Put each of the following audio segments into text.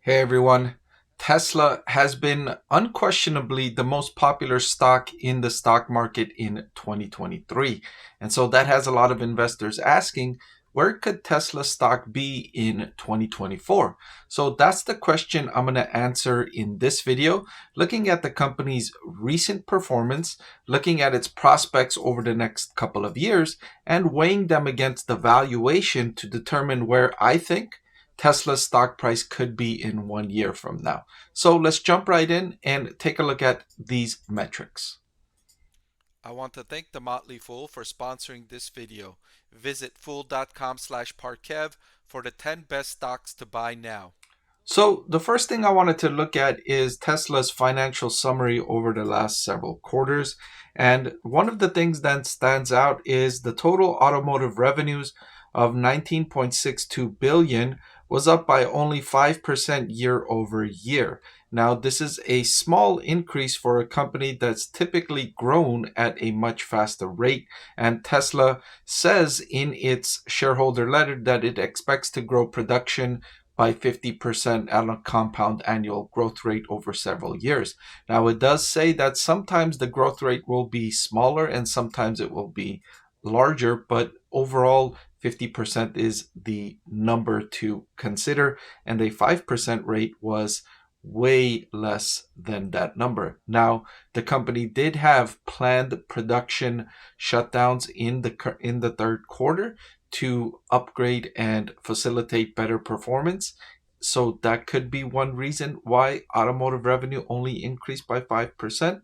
Hey everyone. Tesla has been unquestionably the most popular stock in the stock market in 2023. And so that has a lot of investors asking, where could Tesla stock be in 2024? So that's the question I'm going to answer in this video, looking at the company's recent performance, looking at its prospects over the next couple of years, and weighing them against the valuation to determine where I think Tesla's stock price could be in 1 year from now. So let's jump right in and take a look at these metrics. I want to thank the Motley Fool for sponsoring this video. Visit fool.com/Parkev for the 10 best stocks to buy now. So the first thing I wanted to look at is Tesla's financial summary over the last several quarters. And one of the things that stands out is the total automotive revenues of 19.62 billion was up by only 5% year over year. Now, this is a small increase for a company that's typically grown at a much faster rate. And Tesla says in its shareholder letter that it expects to grow production by 50% on a compound annual growth rate over several years. Now, it does say that sometimes the growth rate will be smaller and sometimes it will be larger, but overall, 50% is the number to consider, and a 5% rate was way less than that number. Now, the company did have planned production shutdowns in the third quarter to upgrade and facilitate better performance. So that could be one reason why automotive revenue only increased by 5%.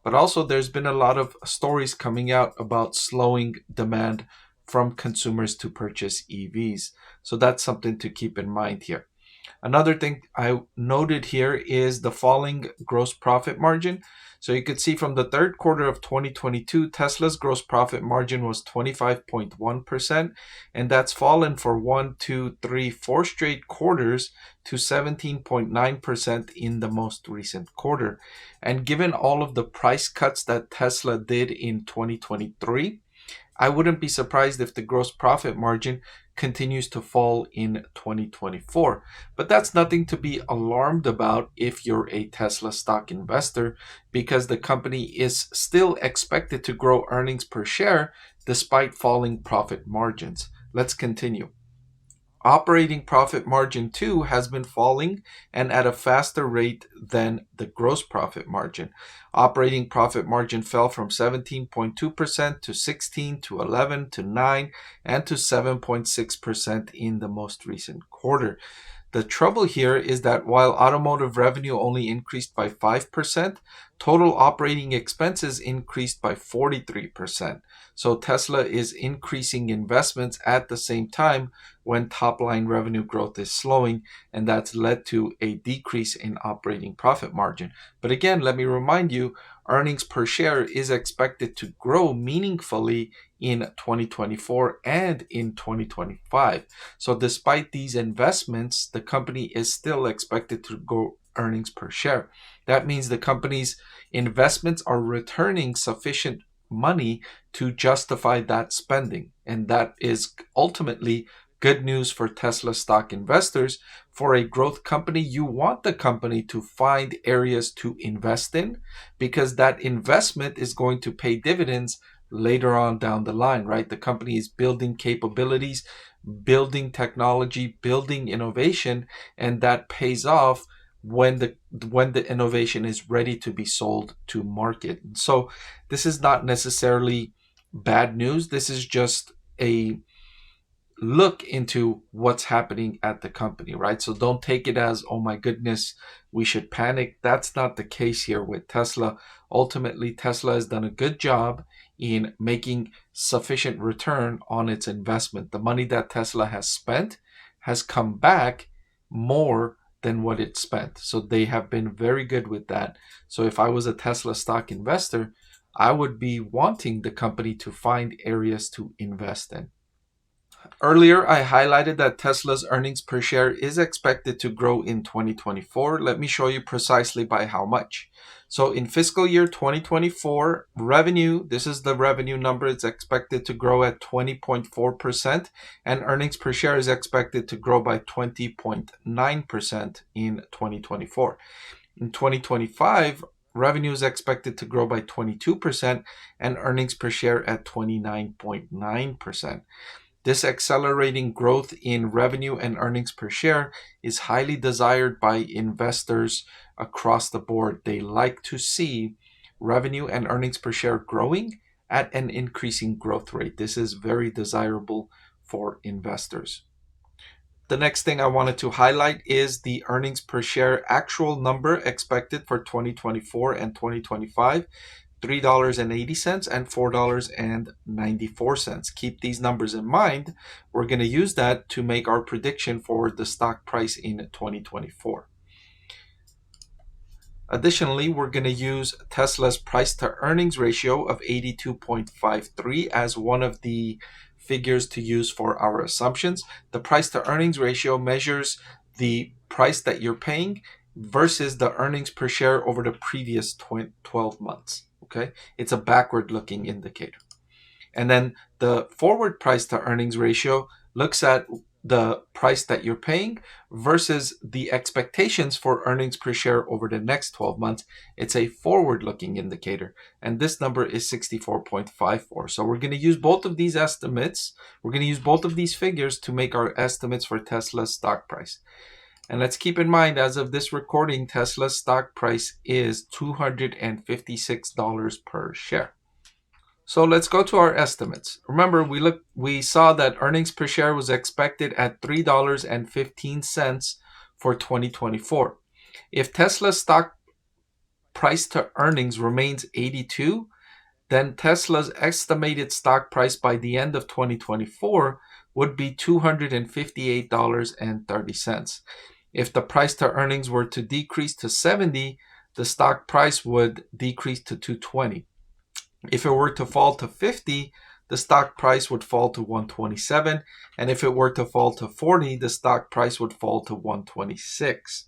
But also, there's been a lot of stories coming out about slowing demand from consumers to purchase EVs. So that's something to keep in mind here. Another thing I noted here is the falling gross profit margin. So you could see from the third quarter of 2022, Tesla's gross profit margin was 25.1%, and that's fallen for 4 straight quarters to 17.9% in the most recent quarter. And given all of the price cuts that Tesla did in 2023, I wouldn't be surprised if the gross profit margin continues to fall in 2024. But that's nothing to be alarmed about if you're a Tesla stock investor, because the company is still expected to grow earnings per share despite falling profit margins. Let's continue. Operating profit margin too has been falling and at a faster rate than the gross profit margin. Operating profit margin fell from 17.2% to 16 to 11 to 9 and to 7.6% in the most recent quarter. The trouble here is that while automotive revenue only increased by 5%, total operating expenses increased by 43%. So Tesla is increasing investments at the same time when top line revenue growth is slowing, and that's led to a decrease in operating profit margin. But again, let me remind you, earnings per share is expected to grow meaningfully in 2024 and in 2025. So despite these investments, the company is still expected to grow earnings per share. That means the company's investments are returning sufficient money to justify that spending. And that is ultimately good news for Tesla stock investors. For a growth company, you want the company to find areas to invest in, because that investment is going to pay dividends later on down the line, right? The company is building capabilities, building technology, building innovation, and that pays off when the innovation is ready to be sold to market. So this is not necessarily bad news. This is just a look into what's happening at the company, right? So don't take it as, oh my goodness, we should panic. That's not the case here with Tesla. Ultimately, Tesla has done a good job in making sufficient return on its investment. The money that Tesla has spent has come back more than what it spent. So they have been very good with that. So if I was a Tesla stock investor, I would be wanting the company to find areas to invest in. Earlier, I highlighted that Tesla's earnings per share is expected to grow in 2024. Let me show you precisely by how much. So in fiscal year 2024, revenue, this is the revenue number, it's expected to grow at 20.4%, and earnings per share is expected to grow by 20.9% in 2024. In 2025, revenue is expected to grow by 22% and earnings per share at 29.9%. This accelerating growth in revenue and earnings per share is highly desired by investors across the board. They like to see revenue and earnings per share growing at an increasing growth rate. This is very desirable for investors. The next thing I wanted to highlight is the earnings per share actual number expected for 2024 and 2025. $3.80 and $4.94. Keep these numbers in mind. We're going to use that to make our prediction for the stock price in 2024. Additionally, we're going to use Tesla's price to earnings ratio of 82.53 as one of the figures to use for our assumptions. The price to earnings ratio measures the price that you're paying versus the earnings per share over the previous 12 months. Okay, it's a backward looking indicator. And then the forward price to earnings ratio looks at the price that you're paying versus the expectations for earnings per share over the next 12 months. It's a forward looking indicator, and this number is 64.54. So we're going to use both of these estimates. We're going to use both of these figures to make our estimates for Tesla's stock price. And let's keep in mind, as of this recording, Tesla's stock price is $256 per share. So let's go to our estimates. Remember, we saw that earnings per share was expected at $3.15 for 2024. If Tesla's stock price to earnings remains 82, then Tesla's estimated stock price by the end of 2024 would be $258.30. If the price to earnings were to decrease to 70, the stock price would decrease to 220. If it were to fall to 50, the stock price would fall to 127. And if it were to fall to 40, the stock price would fall to 126.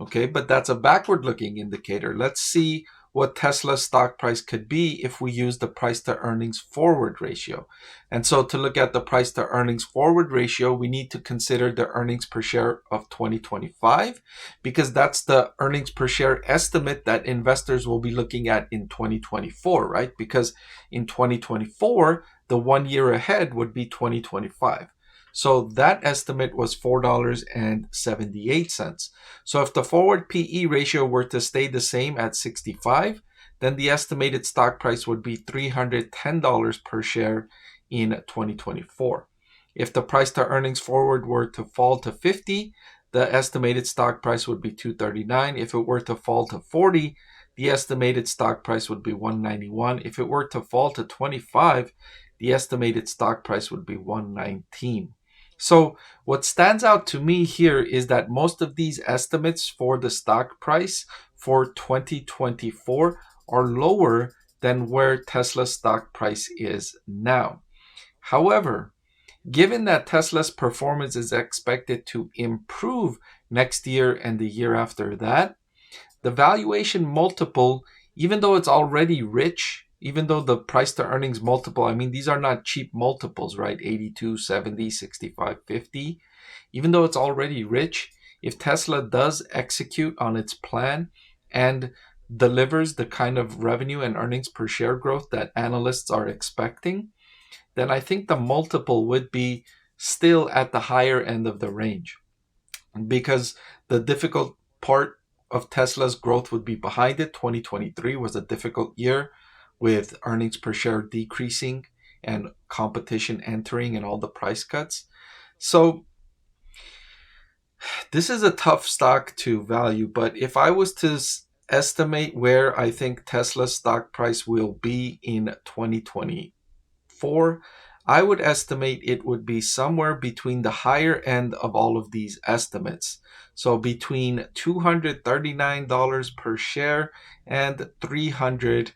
Okay, but that's a backward looking indicator. Let's see what Tesla's stock price could be if we use the price to earnings forward ratio. And so to look at the price to earnings forward ratio, we need to consider the earnings per share of 2025, because that's the earnings per share estimate that investors will be looking at in 2024, right? Because in 2024, the 1 year ahead would be 2025. So that estimate was $4.78. So if the forward PE ratio were to stay the same at 65, then the estimated stock price would be $310 per share in 2024. If the price to earnings forward were to fall to 50, the estimated stock price would be $239. If it were to fall to 40, the estimated stock price would be $191. If it were to fall to 25, the estimated stock price would be $119. So what stands out to me here is that most of these estimates for the stock price for 2024 are lower than where Tesla's stock price is now. However, given that Tesla's performance is expected to improve next year and the year after that, the valuation multiple, even though it's already rich, even though the price to earnings multiple, I mean, these are not cheap multiples, right? 82, 70, 65, 50. Even though it's already rich, if Tesla does execute on its plan and delivers the kind of revenue and earnings per share growth that analysts are expecting, then I think the multiple would be still at the higher end of the range, because the difficult part of Tesla's growth would be behind it. 2023 was a difficult year, with earnings per share decreasing and competition entering and all the price cuts. So this is a tough stock to value, but if I was to estimate where I think Tesla's stock price will be in 2024, I would estimate it would be somewhere between the higher end of all of these estimates. So between $239 per share and $310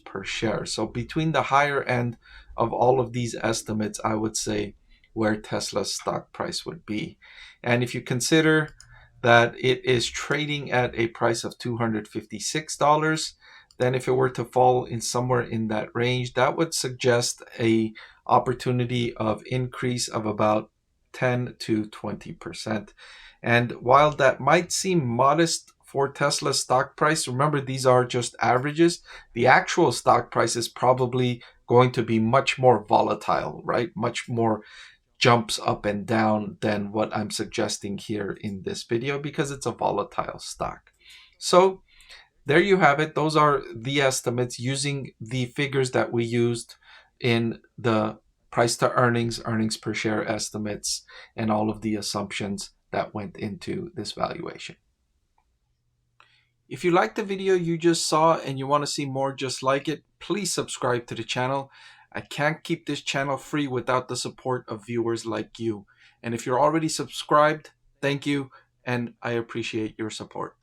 per share. So between the higher end of all of these estimates, I would say, where Tesla's stock price would be. And if you consider that it is trading at a price of $256, then if it were to fall in somewhere in that range, that would suggest a opportunity of increase of about 10 to 20%. And while that might seem modest for Tesla's stock price, remember these are just averages. The actual stock price is probably going to be much more volatile, right? Much more jumps up and down than what I'm suggesting here in this video because it's a volatile stock. So there you have it. Those are the estimates using the figures that we used in the price to earnings, earnings per share estimates, and all of the assumptions that went into this valuation. If you liked the video you just saw and you want to see more just like it, please subscribe to the channel. I can't keep this channel free without the support of viewers like you. And if you're already subscribed, thank you, and I appreciate your support.